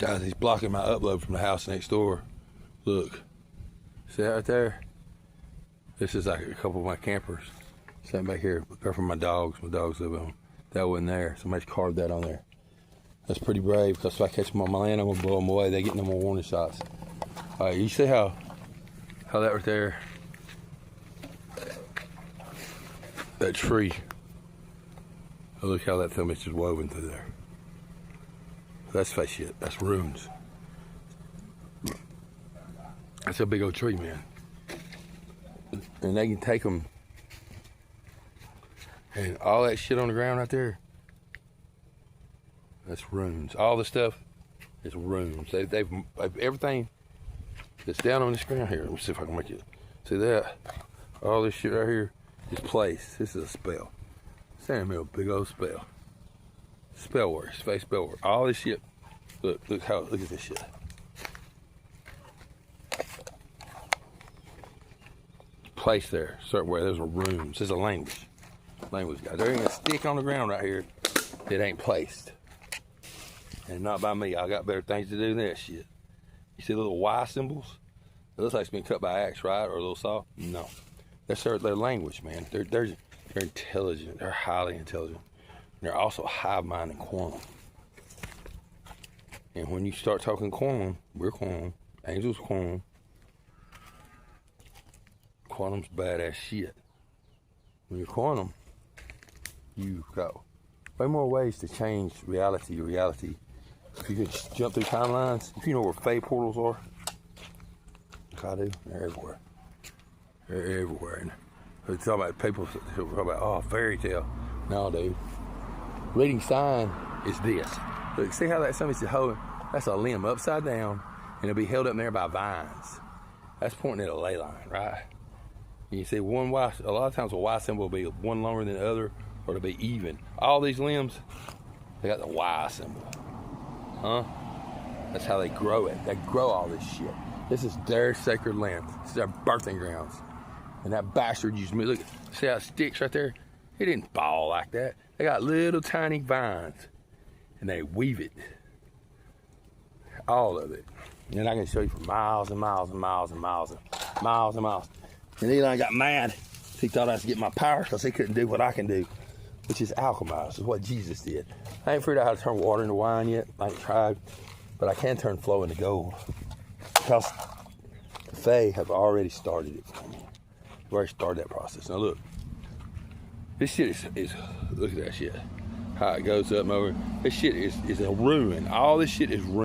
Guys, he's blocking my upload from the house next door. Look. See that right there? This is like a couple of my campers. Sitting back here. They're from my dogs. My dogs live on. That wasn't there. Somebody's carved that on there. That's pretty brave, because if I catch them on my land, I'm going to blow them away. They get no more warning shots. All right, you see how that right there, that tree, look how that film is just woven through there. That's fake shit. That's runes. That's a big old tree, man. And they can take them, and all that shit on the ground right there, that's runes. All the stuff is runes. They've everything that's down on this ground here. Let me see if I can make it. See that? All this shit right here is placed. This is a spell. Standing in the middle, big old spell. Spell work, space spell work. All this shit. Look at this shit. Placed there, certain way. Those are runes. There's a language. Language, guys. There ain't a stick on the ground right here that ain't placed. And not by me. I got better things to do than that shit. You see the little Y symbols? It looks like it's been cut by axe, right? Or a little saw? No. That's their language, man. They're intelligent. They're highly intelligent. And they're also hive mind and quantum. And when you start talking quantum, we're quantum. Angels quantum. Quantum's badass shit. When you're quantum, you've got way more ways to change reality to reality. If you could jump through timelines, if you know where Fey portals are, like I do, they're everywhere. They're everywhere. And they talk about people talk about, oh, fairy tale. No, dude. Reading sign is this. Look, see how that somebody's holding? That's a limb upside down, and it'll be held up there by vines. That's pointing at a ley line, right? You see one Y, a lot of times a Y symbol will be one longer than the other, or it'll be even. All these limbs, they got the Y symbol. Huh? That's how they grow it. They grow all this shit. This is their sacred land. This is their birthing grounds. And that bastard used me. Look, see how it sticks right there? It didn't fall like that. They got little tiny vines, and they weave it. All of it. And I can show you for miles and miles and miles and miles and miles and miles. And Eli got mad. He thought I was getting my power because he couldn't do what I can do, which is alchemize, is what Jesus did. I ain't figured out how to turn water into wine yet. I ain't tried, but I can turn flow into gold. Because the Fae have already started it for me. They've already started that process. Now look, this shit is look at that shit. How it goes up and over. This shit is a ruin. All this shit is ruin.